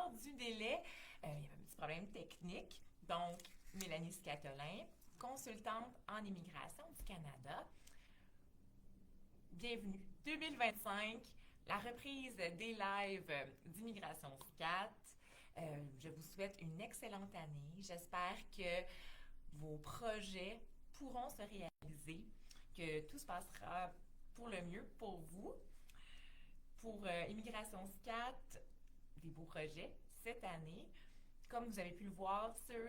l'heure du délai. Il y avait un petit problème technique. Donc, Mélanie Scatolin, consultante en immigration du Canada. Bienvenue. 2025, la reprise des lives d'Immigration SCAT. Je vous souhaite une excellente année. J'espère que vos projets pourront se réaliser, que tout se passera pour le mieux pour vous. Pour Immigration SCAT, des beaux projets cette année. Comme vous avez pu le voir sur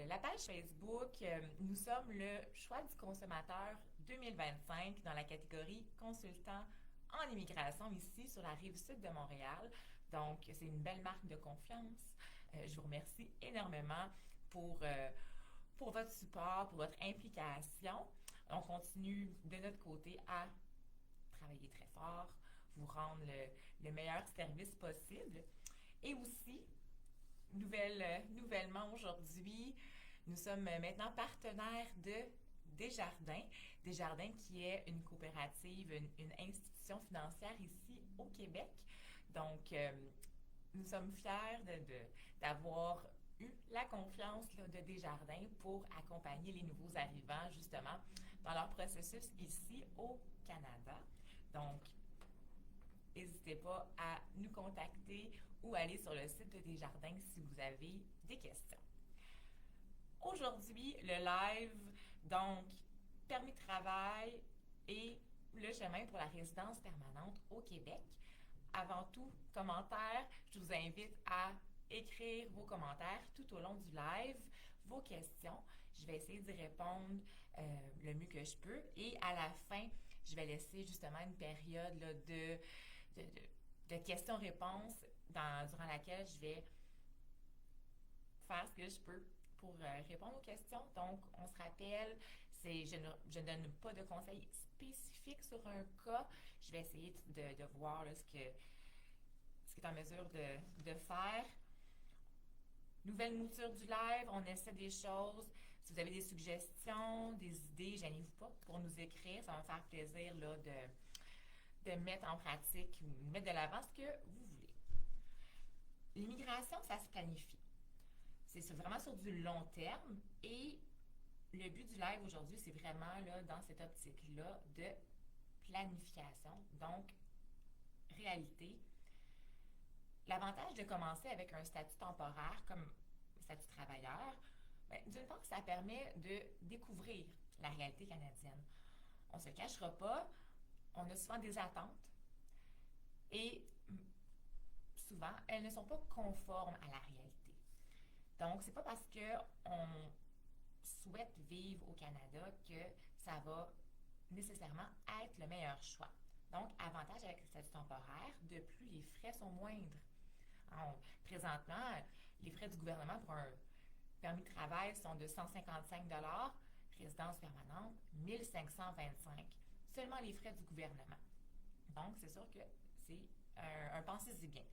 la page Facebook, nous sommes le choix du consommateur 2025 dans la catégorie consultant en immigration ici sur la rive sud de Montréal. Donc, c'est une belle marque de confiance. Je vous remercie énormément pour votre support, pour votre implication. On continue de notre côté à travailler très fort, vous rendre le meilleur service possible. Et aussi, nouvellement aujourd'hui, nous sommes maintenant partenaires de Desjardins. Desjardins qui est une coopérative, une institution financière ici au Québec. Donc, nous sommes fiers d'avoir eu la confiance là, de Desjardins pour accompagner les nouveaux arrivants justement dans leur processus ici au Canada. Donc, n'hésitez pas à nous contacter ou aller sur le site de Desjardins si vous avez des questions. Aujourd'hui, le live, donc, permis de travail et le chemin pour la résidence permanente au Québec. Avant tout, commentaires, je vous invite à écrire vos commentaires tout au long du live, vos questions. Je vais essayer d'y répondre le mieux que je peux. Et à la fin, je vais laisser justement une période là, de questions-réponses durant laquelle je vais faire ce que je peux pour répondre aux questions. Donc, on se rappelle, je ne donne pas de conseils spécifiques sur un cas. Je vais essayer de voir là, ce qui est en mesure de faire. Nouvelle mouture du live, on essaie des choses. Si vous avez des suggestions, des idées, gênez-vous pas pour nous écrire. Ça va me faire plaisir là, de mettre en pratique ou de mettre de l'avant ce que vous voulez. L'immigration, ça se planifie. C'est vraiment sur du long terme et le but du live aujourd'hui, c'est vraiment là, dans cette optique-là de planification. Donc, réalité. L'avantage de commencer avec un statut temporaire comme statut travailleur, d'une part, ça permet de découvrir la réalité canadienne. On ne se cachera pas, on a souvent des attentes et souvent, elles ne sont pas conformes à la réalité. Donc, c'est pas parce qu'on souhaite vivre au Canada que ça va nécessairement être le meilleur choix. Donc, avantage avec le statut temporaire, de plus, les frais sont moindres. Présentement, les frais du gouvernement pour un permis de travail sont de 155 $, résidence permanente, 1525 $. Seulement les frais du gouvernement. Donc, c'est sûr que c'est un pensez-y bien.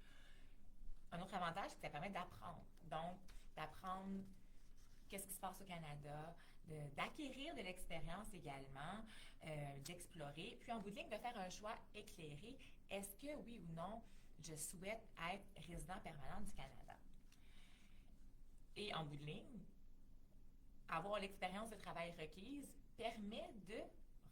Un autre avantage, c'est que ça permet d'apprendre. Donc, d'apprendre qu'est-ce qui se passe au Canada, d'acquérir de l'expérience également, d'explorer, puis en bout de ligne, de faire un choix éclairé. Est-ce que, oui ou non, je souhaite être résident permanent du Canada? Et en bout de ligne, avoir l'expérience de travail requise permet de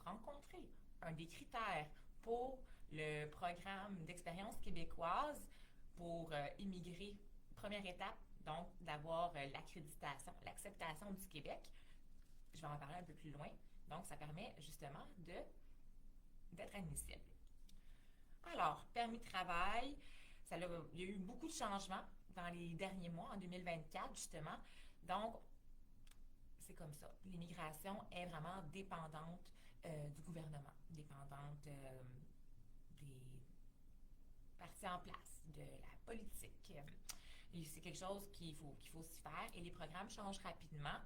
rencontrer un des critères pour le programme d'expérience québécoise pour immigrer. Première étape, donc, d'avoir l'accréditation, l'acceptation du Québec. Je vais en parler un peu plus loin. Donc, ça permet justement d'être admissible. Alors, permis de travail, il y a eu beaucoup de changements dans les derniers mois, en 2024, justement. Donc, c'est comme ça. L'immigration est vraiment dépendante du gouvernement, dépendante des partis en place, de la politique. C'est quelque chose qu'il faut s'y faire et les programmes changent rapidement.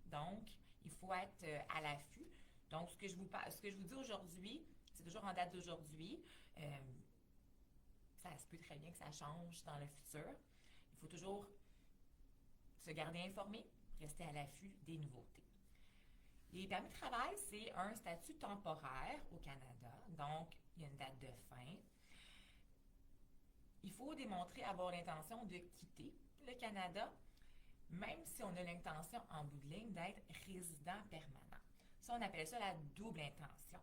Donc, il faut être à l'affût. Donc, ce que je vous dis aujourd'hui, c'est toujours en date d'aujourd'hui. Ça se peut très bien que ça change dans le futur. Il faut toujours se garder informé, rester à l'affût des nouveautés. Les permis de travail, c'est un statut temporaire au Canada. Donc, il y a une date de fin. il faut démontrer avoir l'intention de quitter le Canada, même si on a l'intention en bout de ligne d'être résident permanent. Ça, on appelle ça la double intention.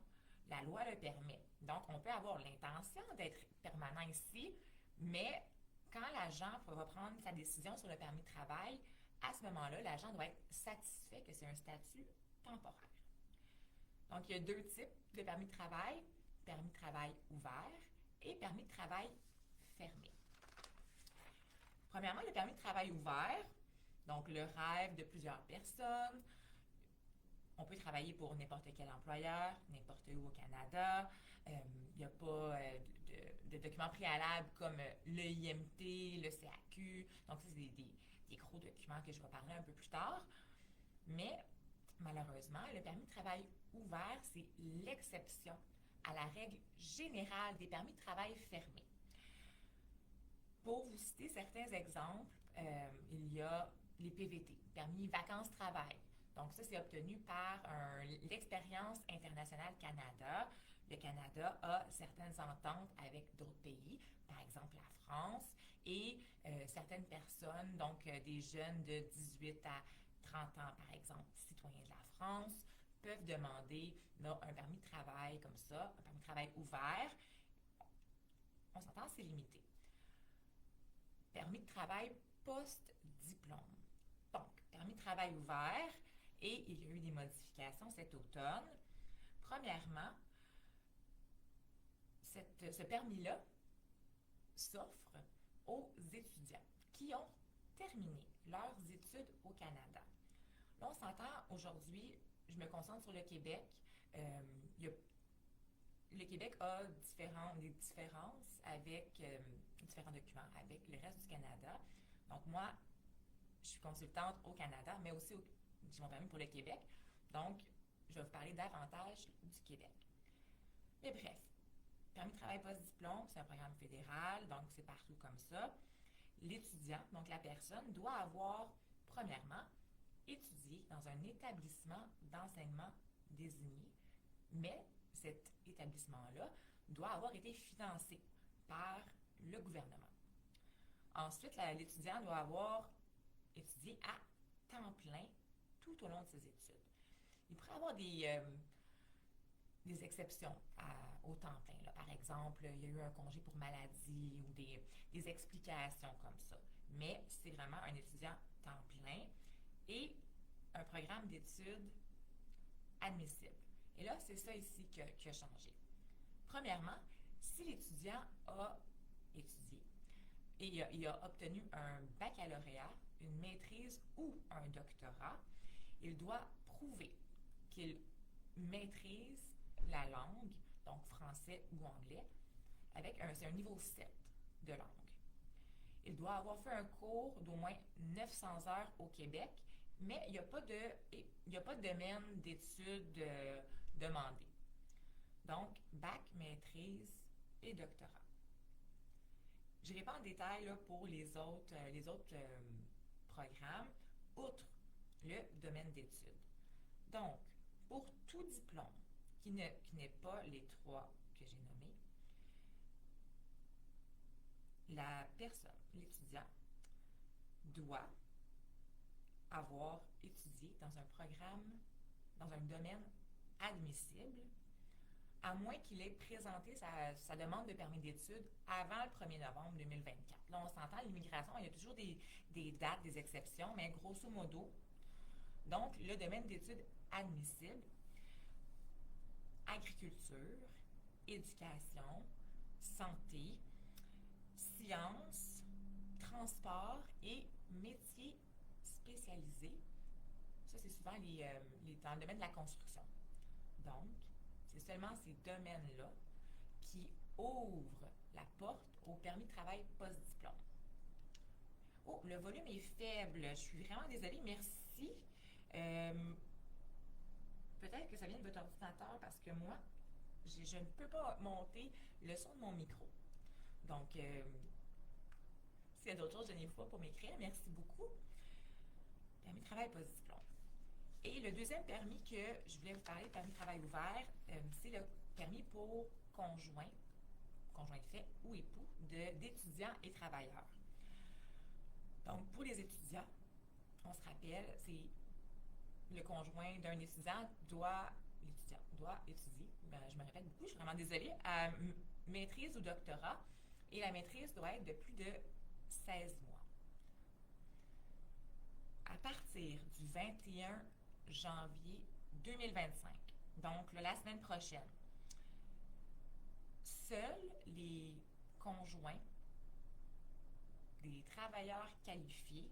La loi le permet. Donc, on peut avoir l'intention d'être permanent ici, mais quand l'agent va prendre sa décision sur le permis de travail, à ce moment-là, l'agent doit être satisfait que c'est un statut temporaire. Donc, il y a deux types de permis de travail ouvert et permis de travail fermé. Premièrement, le permis de travail ouvert, donc le rêve de plusieurs personnes. On peut travailler pour n'importe quel employeur, n'importe où au Canada. Il n'y a pas de documents préalables comme l'EIMT, le CAQ. Donc, ça, c'est des gros documents que je vais parler un peu plus tard. Mais, malheureusement, le permis de travail ouvert, c'est l'exception à la règle générale des permis de travail fermés. Pour vous citer certains exemples, il y a les PVT, permis vacances-travail. Donc ça, c'est obtenu par l'Expérience internationale Canada. Le Canada a certaines ententes avec d'autres pays, par exemple la France, et certaines personnes, donc des jeunes de 18 à 30 ans, par exemple, citoyens de la France, peuvent demander là, un permis de travail comme ça, un permis de travail ouvert. On s'entend, c'est limité. Permis de travail post-diplôme. Donc, permis de travail ouvert, et il y a eu des modifications cet automne. Premièrement, ce permis-là s'offre aux étudiants qui ont terminé leurs études au Canada. Là, on s'entend aujourd'hui, je me concentre sur le Québec. Le Québec a des différences avec différents documents avec le reste du Canada. Donc, moi, je suis consultante au Canada, mais aussi j'ai mon permis pour le Québec. Donc, je vais vous parler davantage du Québec. Mais bref, permis de travail post-diplôme, c'est un programme fédéral, donc c'est partout comme ça. L'étudiant, donc la personne, doit avoir, premièrement, étudié dans un établissement d'enseignement désigné, mais cet établissement-là doit avoir été financé par le gouvernement. Ensuite, l'étudiant doit avoir étudié à temps plein tout au long de ses études. Il pourrait y avoir des exceptions au temps plein. Là. Par exemple, il y a eu un congé pour maladie ou des explications comme ça. Mais c'est vraiment un étudiant temps plein et un programme d'études admissible. Et là, c'est ça ici qui a changé. Premièrement, si l'étudiant a étudié et il a obtenu un baccalauréat, une maîtrise ou un doctorat, il doit prouver qu'il maîtrise la langue, donc français ou anglais, c'est un niveau 7 de langue. Il doit avoir fait un cours d'au moins 900 heures au Québec, mais il n'y a pas de domaine d'études demandé. Donc, bac, maîtrise et doctorat. Je n'irai pas en détail là, pour les autres programmes, outre le domaine d'études. Donc, pour tout diplôme qui n'est pas les trois que j'ai nommés, la personne, l'étudiant, doit avoir étudié dans un programme, dans un domaine admissible, à moins qu'il ait présenté sa demande de permis d'études avant le 1er novembre 2024. Là, on s'entend, l'immigration, il y a toujours des dates, des exceptions, mais grosso modo, donc, le domaine d'études admissible, agriculture, éducation, santé, sciences, transport et métiers spécialisés. Ça, c'est souvent dans le domaine de la construction. Donc, c'est seulement ces domaines-là qui ouvrent la porte au permis de travail post-diplôme. Oh, le volume est faible. Je suis vraiment désolée. Merci. Peut-être que ça vient de votre ordinateur parce que moi, je ne peux pas monter le son de mon micro. Donc, s'il y a d'autres choses, gênez-vous pas pour m'écrire. Merci beaucoup. Permis de travail post-diplôme. Et le deuxième permis que je voulais vous parler, permis de travail ouvert, c'est le permis pour conjoint, conjoint de fait ou époux d'étudiants et travailleurs. Donc, pour les étudiants, on se rappelle, c'est le conjoint d'un étudiant l'étudiant doit étudier, je me répète beaucoup, je suis vraiment désolée, à maîtrise ou doctorat, et la maîtrise doit être de plus de 16 mois. À partir du 21 janvier 2025, donc la semaine prochaine, seuls les conjoints des travailleurs qualifiés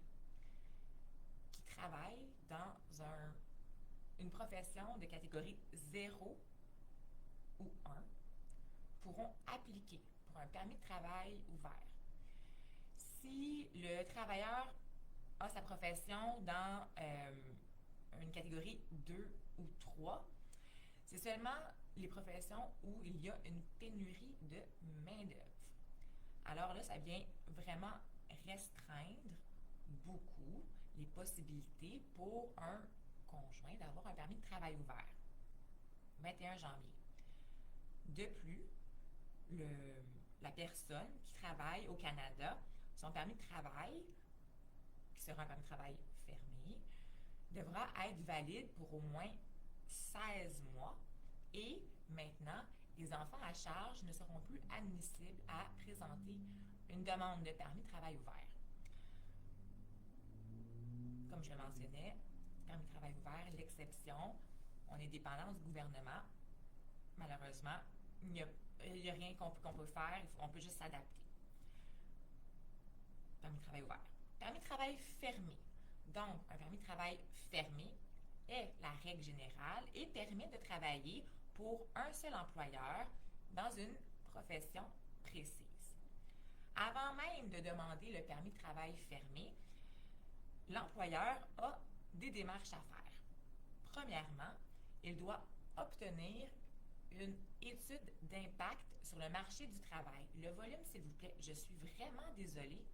qui travaillent dans une profession de catégorie 0 ou 1 pourront appliquer pour un permis de travail ouvert. Si le travailleur a sa profession dans une catégorie 2 ou 3, c'est seulement les professions où il y a une pénurie de main-d'œuvre. Alors là, ça vient vraiment restreindre beaucoup les possibilités pour un conjoint d'avoir un permis de travail ouvert. 21 janvier. De plus, la personne qui travaille au Canada, son permis de travail, qui sera un permis de travail fermé, devra être valide pour au moins 16 mois et maintenant, les enfants à charge ne seront plus admissibles à présenter une demande de permis de travail ouvert. Comme je le mentionnais, permis de travail ouvert, l'exception, on est dépendant du gouvernement. Malheureusement, il n'y a rien qu'on peut faire, on peut juste s'adapter. Permis de travail ouvert. Permis de travail fermé. Donc, un permis de travail fermé est la règle générale et permet de travailler pour un seul employeur dans une profession précise. Avant même de demander le permis de travail fermé, l'employeur a des démarches à faire. Premièrement, il doit obtenir une étude d'impact sur le marché du travail. Le volume, s'il vous plaît, je suis vraiment désolée.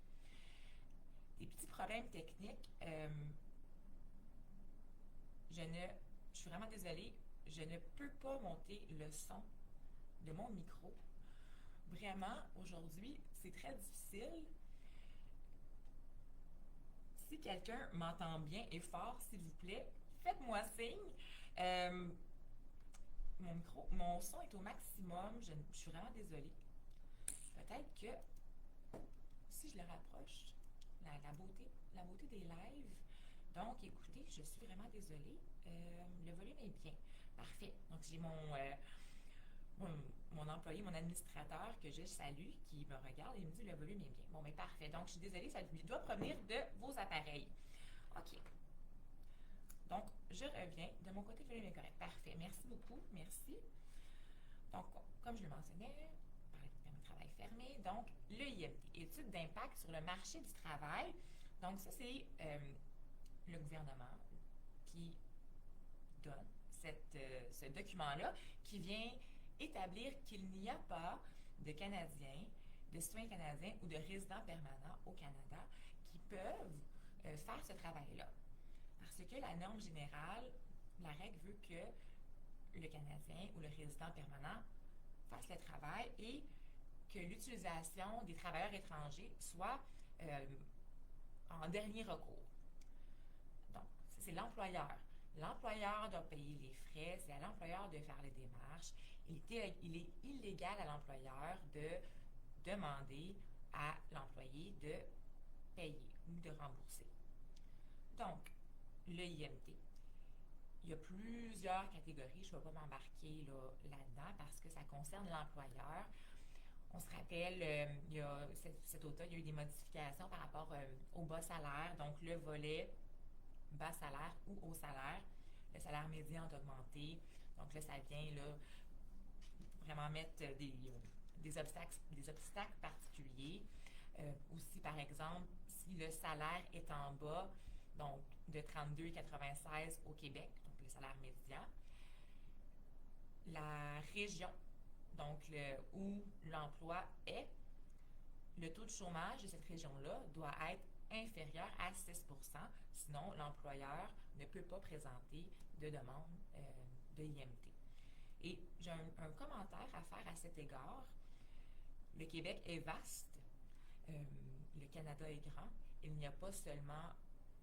Des petits problèmes techniques. Je suis vraiment désolée. Je ne peux pas monter le son de mon micro. Vraiment, aujourd'hui, c'est très difficile. Si quelqu'un m'entend bien et fort, s'il vous plaît, faites-moi signe. Mon son est au maximum. Je suis vraiment désolée. Peut-être que si je le rapproche, la beauté des lives. Donc, écoutez, je suis vraiment désolée. Le volume est bien. Parfait. Donc, j'ai mon employé, mon administrateur que je salue, qui me regarde et me dit le volume est bien. Bon, mais parfait. Donc, je suis désolée, ça doit provenir de vos appareils. OK. Donc, je reviens. De mon côté, le volume est correct. Parfait. Merci beaucoup. Merci. Donc, comme je le mentionnais, on parlait du permis de travail fermé. Donc, l'EIMT, étude d'impact sur le marché du travail. Donc, ça, c'est le gouvernement qui donne ce document-là qui vient établir qu'il n'y a pas de Canadiens, de citoyens canadiens ou de résidents permanents au Canada qui peuvent faire ce travail-là. Parce que la norme générale, la règle veut que le Canadien ou le résident permanent fasse le travail et que l'utilisation des travailleurs étrangers soit en dernier recours. Donc, ça, c'est l'employeur. L'employeur doit payer les frais, c'est à l'employeur de faire les démarches. Il est illégal à l'employeur de demander à l'employé de payer ou de rembourser. Donc, l'EIMT, il y a plusieurs catégories, je ne vais pas m'embarquer là-dedans parce que ça concerne l'employeur. On se rappelle, cet automne, il y a eu des modifications par rapport au bas salaire, donc le volet bas salaire ou haut salaire. Le salaire médian a augmenté. Donc là, ça vient vraiment mettre des obstacles particuliers. Aussi, par exemple, si le salaire est en bas, donc de 32,96 au Québec, donc le salaire médian, la région, donc où l'emploi est, le taux de chômage de cette région-là doit être inférieur à 6 %, sinon l'employeur ne peut pas présenter de demande de IMT. Et j'ai un commentaire à faire à cet égard. Le Québec est vaste, le Canada est grand. Il n'y a pas seulement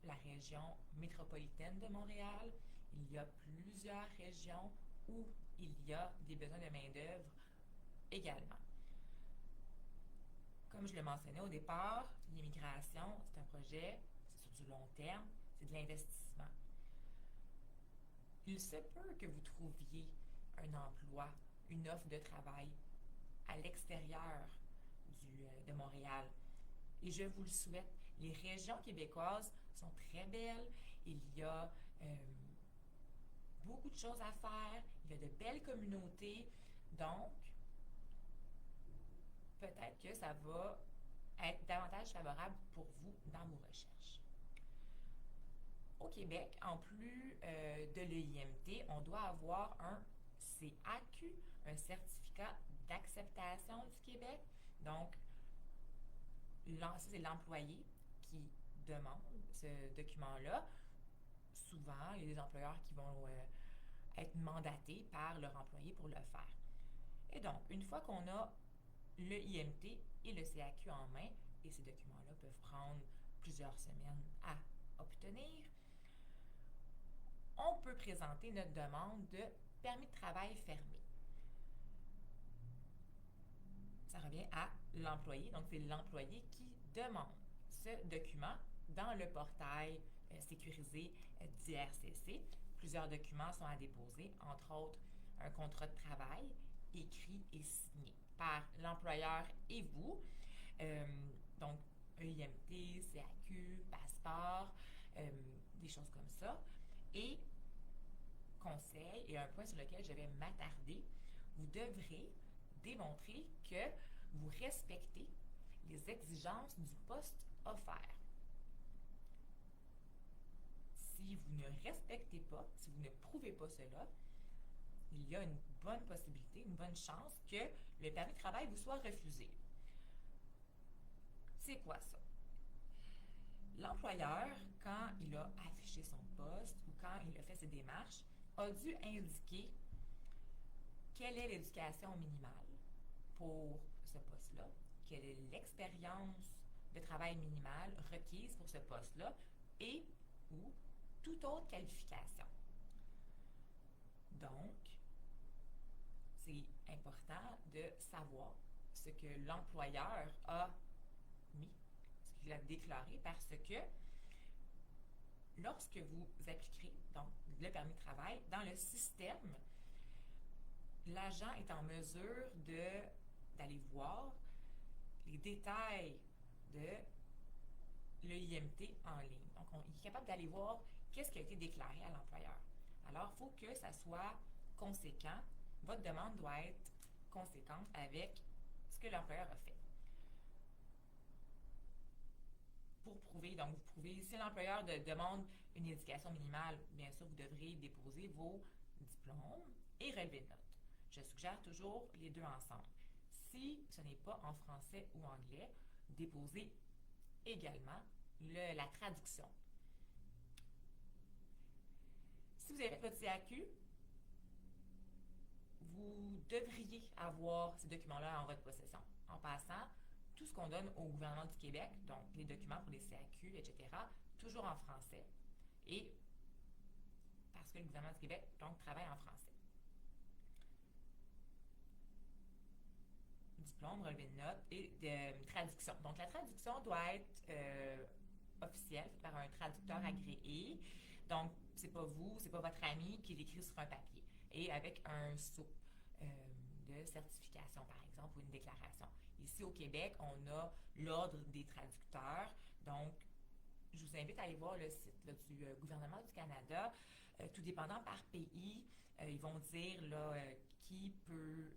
la région métropolitaine de Montréal, il y a plusieurs régions où il y a des besoins de main-d'œuvre également. Comme je le mentionnais au départ, l'immigration, c'est un projet, c'est sur du long terme, c'est de l'investissement. Il se peut que vous trouviez un emploi, une offre de travail à l'extérieur de Montréal. Et je vous le souhaite. Les régions québécoises sont très belles. Il y a beaucoup de choses à faire. Il y a de belles communautés. Donc, peut-être que ça va être davantage favorable pour vous dans vos recherches. Au Québec, en plus de l'EIMT, on doit avoir un CAQ, un certificat d'acceptation du Québec. Donc, c'est l'employé qui demande ce document-là. Souvent, il y a des employeurs qui vont être mandatés par leur employé pour le faire. Et donc, une fois qu'on a le IMT et le CAQ en main, et ces documents-là peuvent prendre plusieurs semaines à obtenir, on peut présenter notre demande de permis de travail fermé. Ça revient à l'employé, donc c'est l'employé qui demande ce document dans le portail sécurisé d'IRCC. Plusieurs documents sont à déposer, entre autres un contrat de travail écrit et signé par l'employeur et vous. Donc, EIMT, CAQ, passeport, des choses comme ça. Et conseil, et un point sur lequel je vais m'attarder, vous devrez démontrer que vous respectez les exigences du poste offert. Si vous ne respectez pas, si vous ne prouvez pas cela, il y a une bonne possibilité, une bonne chance que le permis de travail vous soit refusé. C'est quoi ça? L'employeur, quand il a affiché son poste ou quand il a fait ses démarches, a dû indiquer quelle est l'éducation minimale pour ce poste-là, quelle est l'expérience de travail minimale requise pour ce poste-là et ou toute autre qualification. Donc, c'est important de savoir ce que l'employeur a mis, ce qu'il a déclaré, parce que lorsque vous appliquerez donc le permis de travail dans le système, l'agent est en mesure d'aller voir les détails de l'EIMT en ligne. Donc, il est capable d'aller voir qu'est-ce qui a été déclaré à l'employeur. Alors, il faut que ça soit conséquent. Votre demande doit être conséquente avec ce que l'employeur a fait. Pour prouver, donc vous prouvez, si l'employeur demande une éducation minimale, bien sûr, vous devrez déposer vos diplômes et relever de notes. Je suggère toujours les deux ensemble. Si ce n'est pas en français ou anglais, déposez également la traduction. Si vous avez votre CAQ, vous devriez avoir ces documents-là en votre possession. En passant, tout ce qu'on donne au gouvernement du Québec, donc les documents pour les CAQ, etc., toujours en français. Et parce que le gouvernement du Québec, donc, travaille en français. Diplôme, relevé de notes et de traduction. Donc, la traduction doit être officielle, faite par un traducteur agréé. Donc, c'est pas vous, c'est pas votre ami qui l'écrit sur un papier. Et avec un sceau de certification, par exemple, ou une déclaration. Ici, au Québec, on a l'Ordre des traducteurs. Donc, je vous invite à aller voir le site là, du gouvernement du Canada. Tout dépendant par pays, ils vont dire là, qui peut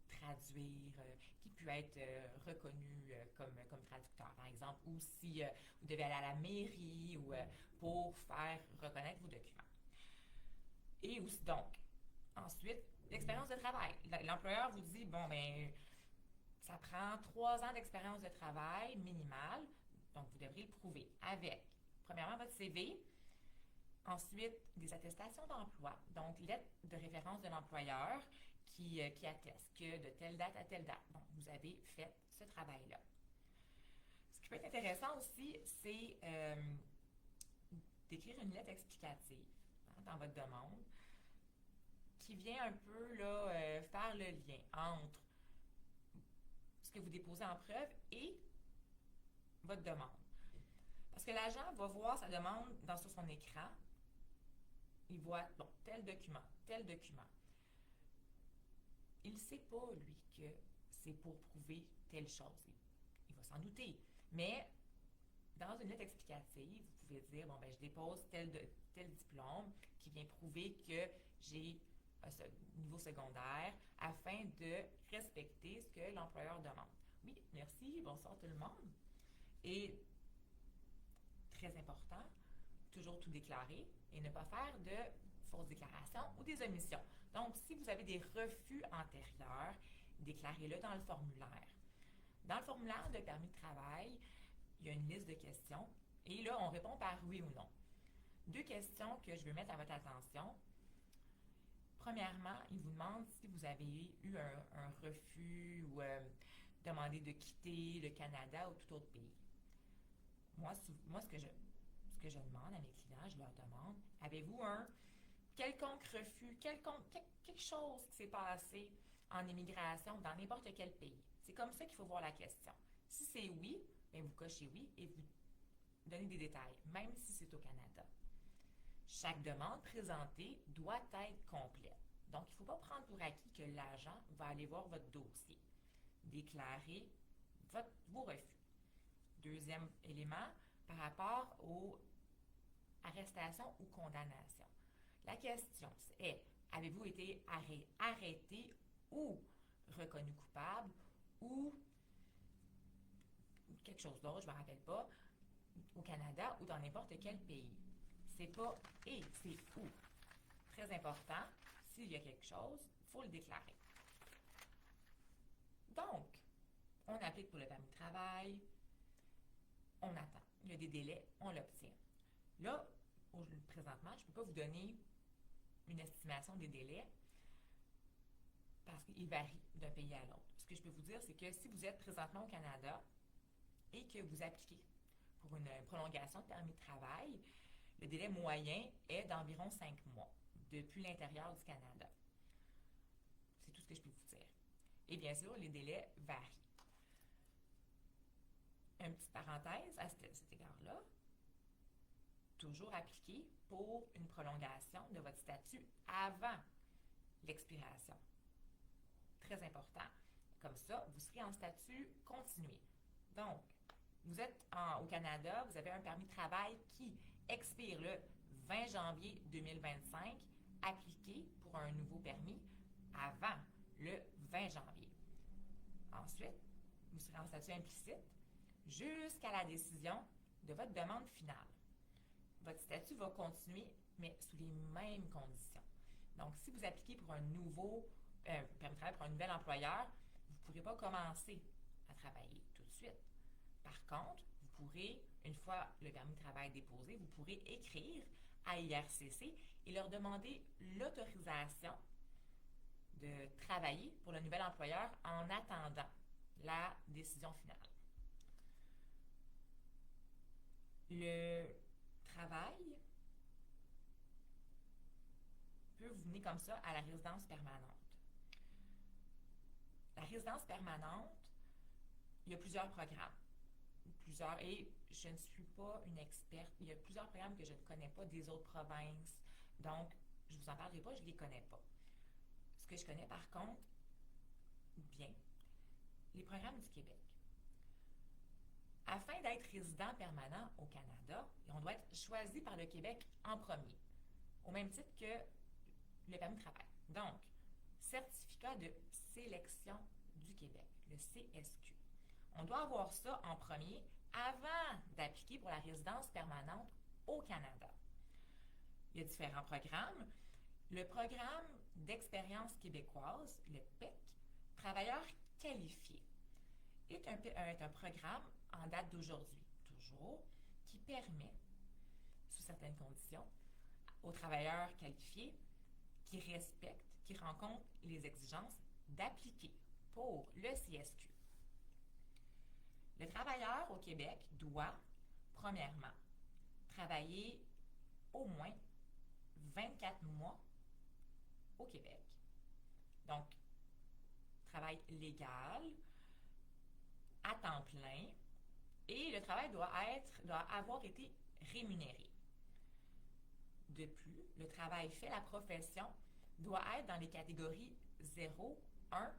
traduire, qui peut être reconnu comme traducteur, par exemple, ou si vous devez aller à la mairie ou pour faire reconnaître vos documents. Et aussi, donc, ensuite, l'expérience de travail. L'employeur vous dit, bon, ben, ça prend 3 ans d'expérience de travail minimale, donc vous devrez le prouver avec, premièrement, votre CV, ensuite, des attestations d'emploi, donc lettre de référence de l'employeur qui atteste que de telle date à telle date, bon, vous avez fait ce travail-là. Ce qui peut être intéressant aussi, c'est d'écrire une lettre explicative dans votre demande qui vient un peu là, faire le lien entre ce que vous déposez en preuve et votre demande. Parce que l'agent va voir sa demande sur son écran. Il voit, bon, tel document, tel document. Il ne sait pas, lui, que c'est pour prouver telle chose. Il va s'en douter. Mais dans une lettre explicative, vous pouvez dire, bon, ben, je dépose tel diplôme qui vient prouver que j'ai un niveau secondaire afin de respecter ce que l'employeur demande. Oui, merci, bonsoir tout le monde. Et très important, toujours tout déclarer et ne pas faire de fausses déclarations ou des omissions. Donc, si vous avez des refus antérieurs, déclarez-le dans le formulaire. Dans le formulaire de permis de travail, il y a une liste de questions et là, on répond par oui ou non. 2 questions que je veux mettre à votre attention. Premièrement, il vous demande si vous avez eu un refus ou demandé de quitter le Canada ou tout autre pays. Moi, ce que je demande à mes clients, je leur demande, avez-vous un quelconque refus, quelque chose qui s'est passé en immigration dans n'importe quel pays? C'est comme ça qu'il faut voir la question. Si c'est oui, bien vous cochez oui et vous donnez des détails, même si c'est au Canada. Chaque demande présentée doit être complète. Donc, il ne faut pas prendre pour acquis que l'agent va aller voir votre dossier. Déclarez vos refus. Deuxième élément, par rapport aux arrestations ou condamnations. La question est, avez-vous été arrêté ou reconnu coupable ou quelque chose d'autre, je ne me rappelle pas, au Canada ou dans n'importe quel pays? C'est pas et, c'est où. Très important, s'il y a quelque chose, il faut le déclarer. Donc, on applique pour le permis de travail, on attend. Il y a des délais, on l'obtient. Là, présentement, je ne peux pas vous donner une estimation des délais parce qu'il varie d'un pays à l'autre. Ce que je peux vous dire, c'est que si vous êtes présentement au Canada et que vous appliquez pour une prolongation de permis de travail, le délai moyen est d'environ 5 mois depuis l'intérieur du Canada. C'est tout ce que je peux vous dire. Et bien sûr, les délais varient. Une petite parenthèse à cet égard-là, toujours appliqué pour une prolongation de votre statut avant l'expiration. Très important. Comme ça, vous serez en statut continué. Donc, vous êtes au Canada, vous avez un permis de travail qui expire le 20 janvier 2025, appliqué pour un nouveau permis avant le 20 janvier. Ensuite, vous serez en statut implicite jusqu'à la décision de votre demande finale. Votre statut va continuer, mais sous les mêmes conditions. Donc, si vous appliquez pour un nouveau permis de travail pour un nouvel employeur, vous ne pourrez pas commencer à travailler tout de suite. Par contre, vous pourrez, une fois le permis de travail déposé, vous pourrez écrire à IRCC et leur demander l'autorisation de travailler pour le nouvel employeur en attendant la décision finale. Le travail peut vous mener comme ça à la résidence permanente. La résidence permanente, il y a plusieurs programmes. Et je ne suis pas une experte. Il y a plusieurs programmes que je ne connais pas des autres provinces. Donc, je ne vous en parlerai pas, je ne les connais pas. Ce que je connais par contre, bien, les programmes du Québec. Afin d'être résident permanent au Canada, on doit être choisi par le Québec en premier, au même titre que le permis de travail. Donc, certificat de sélection du Québec, le CSQ. On doit avoir ça en premier avant d'appliquer pour la résidence permanente au Canada. Il y a différents programmes. Le programme d'expérience québécoise, le PEQ, travailleurs qualifiés, est un programme en date d'aujourd'hui, toujours, qui permet, sous certaines conditions, aux travailleurs qualifiés qui qui rencontre les exigences d'appliquer pour le CSQ. Le travailleur au Québec doit, premièrement, travailler au moins 24 mois au Québec. Donc, travail légal, à temps plein, et le travail doit avoir été rémunéré. De plus, le travail fait, la profession, doit être dans les catégories 0, 1,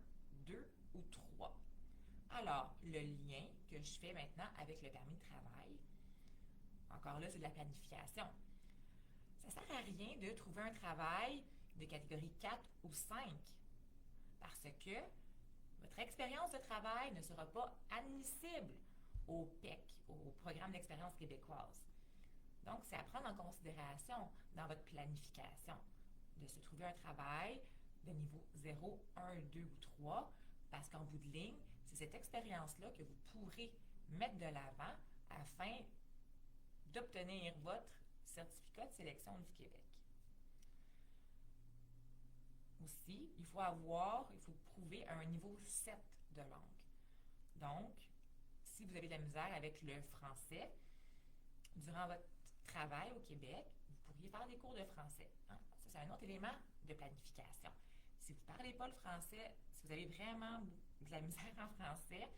2 ou 3. Alors, le lien que je fais maintenant avec le permis de travail, encore là, c'est de la planification. Ça ne sert à rien de trouver un travail de catégorie 4 ou 5 parce que votre expérience de travail ne sera pas admissible au PEC, au Programme d'expérience québécoise. Donc, c'est à prendre en considération dans votre planification de se trouver un travail de niveau 0, 1, 2 ou 3 parce qu'en bout de ligne, c'est cette expérience-là que vous pourrez mettre de l'avant afin d'obtenir votre certificat de sélection du Québec. Aussi, il faut prouver un niveau 7 de langue. Donc, si vous avez de la misère avec le français, durant votre travail au Québec, vous pourriez faire des cours de français. Hein? Ça, c'est un autre élément de planification. Si vous ne parlez pas le français, si vous avez vraiment de la misère en français,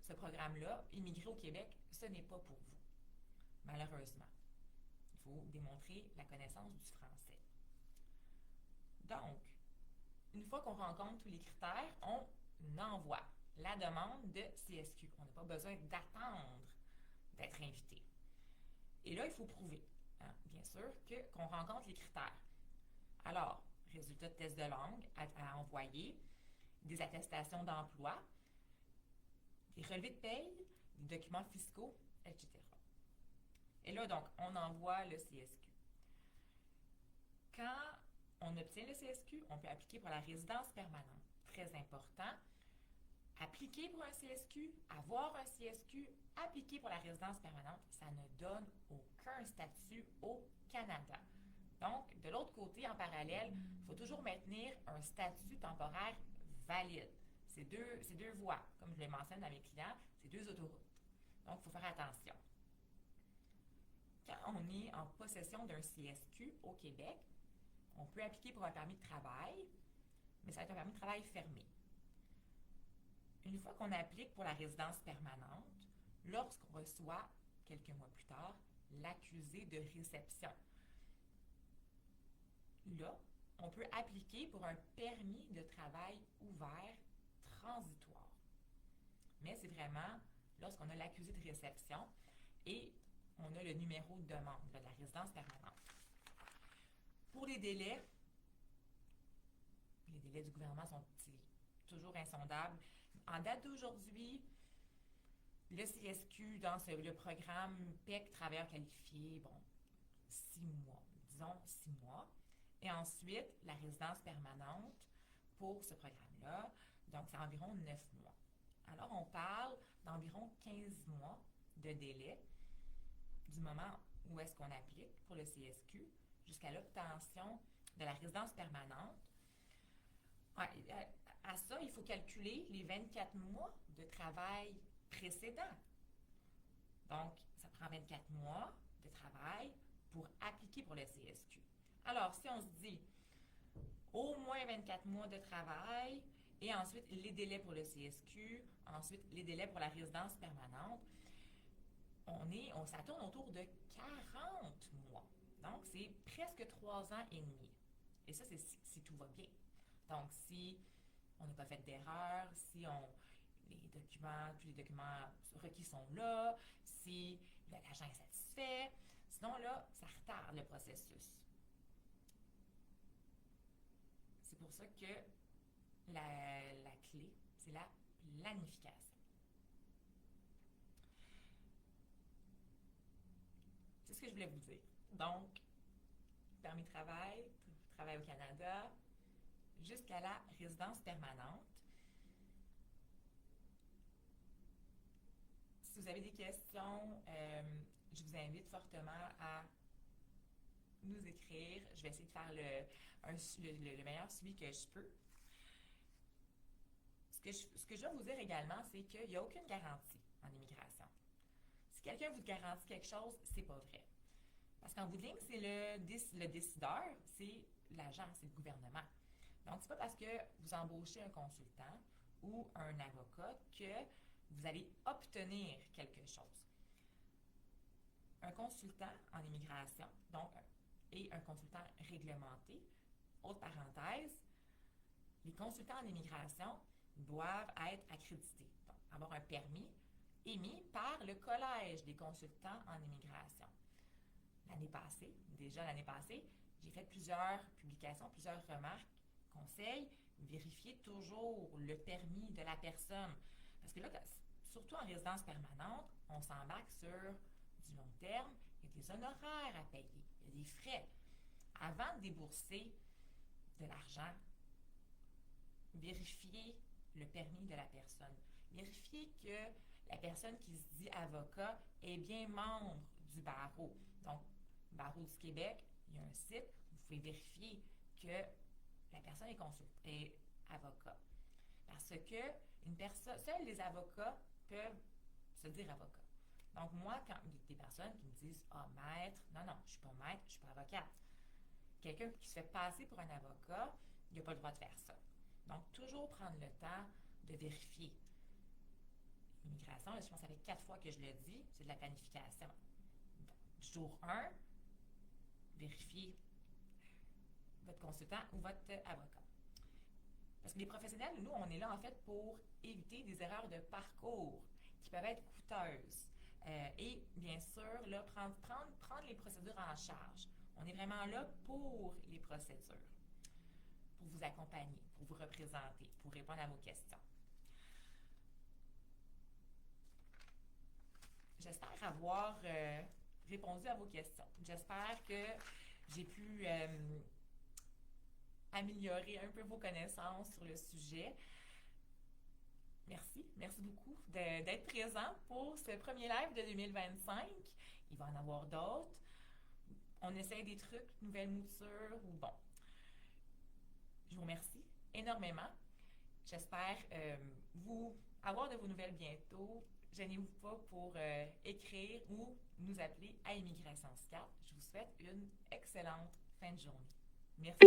ce programme-là, Immigrer au Québec, ce n'est pas pour vous, malheureusement. Il faut démontrer la connaissance du français. Donc, une fois qu'on rencontre tous les critères, on envoie la demande de CSQ. On n'a pas besoin d'attendre d'être invité. Et là, il faut prouver, bien sûr, qu'on rencontre les critères. Alors, résultats de test de langue à envoyer, des attestations d'emploi, des relevés de paye, des documents fiscaux, etc. Et là, donc, on envoie le CSQ. Quand on obtient le CSQ, on peut appliquer pour la résidence permanente. Très important. Appliquer pour un CSQ, avoir un CSQ, appliquer pour la résidence permanente, ça ne donne aucun statut au Canada. Donc, de l'autre côté, en parallèle, il faut toujours maintenir un statut temporaire valide. C'est deux voies, comme je le mentionne dans mes clients, c'est deux autoroutes. Donc, il faut faire attention. Quand on est en possession d'un CSQ au Québec, on peut appliquer pour un permis de travail, mais ça va être un permis de travail fermé. Une fois qu'on applique pour la résidence permanente, lorsqu'on reçoit, quelques mois plus tard, l'accusé de réception, là, on peut appliquer pour un permis de travail ouvert transitoire. Mais c'est vraiment lorsqu'on a l'accusé de réception et on a le numéro de demande de la résidence permanente. Pour les délais du gouvernement sont toujours insondables. En date d'aujourd'hui, le CSQ dans le programme PEC travailleurs qualifiés, 6 mois, disons 6 mois. Et ensuite, la résidence permanente pour ce programme-là, donc c'est environ 9 mois. Alors, on parle d'environ 15 mois de délai du moment où est-ce qu'on applique pour le CSQ jusqu'à l'obtention de la résidence permanente. À ça, il faut calculer les 24 mois de travail précédents. Donc, ça prend 24 mois de travail pour appliquer pour le CSQ. Alors, si on se dit au moins 24 mois de travail et ensuite les délais pour le CSQ, ensuite les délais pour la résidence permanente, ça tourne autour de 40 mois. Donc, c'est presque 3 ans et demi. Et ça, c'est si tout va bien. Donc, si on n'a pas fait d'erreur, si tous les documents requis sont là, si l'agent est satisfait. Sinon, là, ça retarde le processus. C'est pour ça que la clé, c'est la planification. C'est ce que je voulais vous dire. Donc, permis de travail au Canada, jusqu'à la résidence permanente. Si vous avez des questions, je vous invite fortement à nous écrire. Je vais essayer de faire le meilleur suivi que je peux. Ce que je vais vous dire également, c'est qu'il n'y a aucune garantie en immigration. Si quelqu'un vous garantit quelque chose, c'est pas vrai. Parce qu'en bout de ligne, c'est le décideur, c'est l'agent, c'est le gouvernement. Donc, c'est pas parce que vous embauchez un consultant ou un avocat que vous allez obtenir quelque chose. Un consultant en immigration, donc, et un consultant réglementé, autre parenthèse, les consultants en immigration doivent être accrédités, donc avoir un permis émis par le Collège des consultants en immigration. Déjà l'année passée, j'ai fait plusieurs publications, plusieurs remarques, conseils, vérifiez toujours le permis de la personne. Parce que là, surtout en résidence permanente, on s'embarque sur du long terme, il y a des honoraires à payer, il y a des frais. Avant de débourser de l'argent, vérifiez le permis de la personne. Vérifiez que la personne qui se dit avocat est bien membre du barreau. Donc, Barreau du Québec, il y a un site, vous pouvez vérifier que la personne est avocat. Parce que seuls les avocats peuvent se dire avocat. Donc, moi, quand il y a des personnes qui me disent « Ah, maître, non, je suis pas maître, je suis pas avocate. » Quelqu'un qui se fait passer pour un avocat, il n'a pas le droit de faire ça. Donc, toujours prendre le temps de vérifier. L'immigration, je pense que ça fait 4 fois que je le dis, c'est de la planification. Donc, jour 1, vérifiez votre consultant ou votre avocat. Parce que les professionnels, nous, on est là en fait pour éviter des erreurs de parcours qui peuvent être coûteuses. Et bien sûr, là, prendre les procédures en charge. On est vraiment là pour les procédures, pour vous accompagner, pour vous représenter, pour répondre à vos questions. J'espère avoir répondu à vos questions. J'espère que j'ai pu améliorer un peu vos connaissances sur le sujet. Merci beaucoup d'être présent pour ce premier live de 2025. Il va en avoir d'autres. On essaie des trucs, nouvelles moutures ou bon. Je vous remercie énormément. J'espère avoir de vos nouvelles bientôt. Gênez-vous pas pour écrire ou nous appeler à Immigration SCAT. Je vous souhaite une excellente fin de journée. Merci.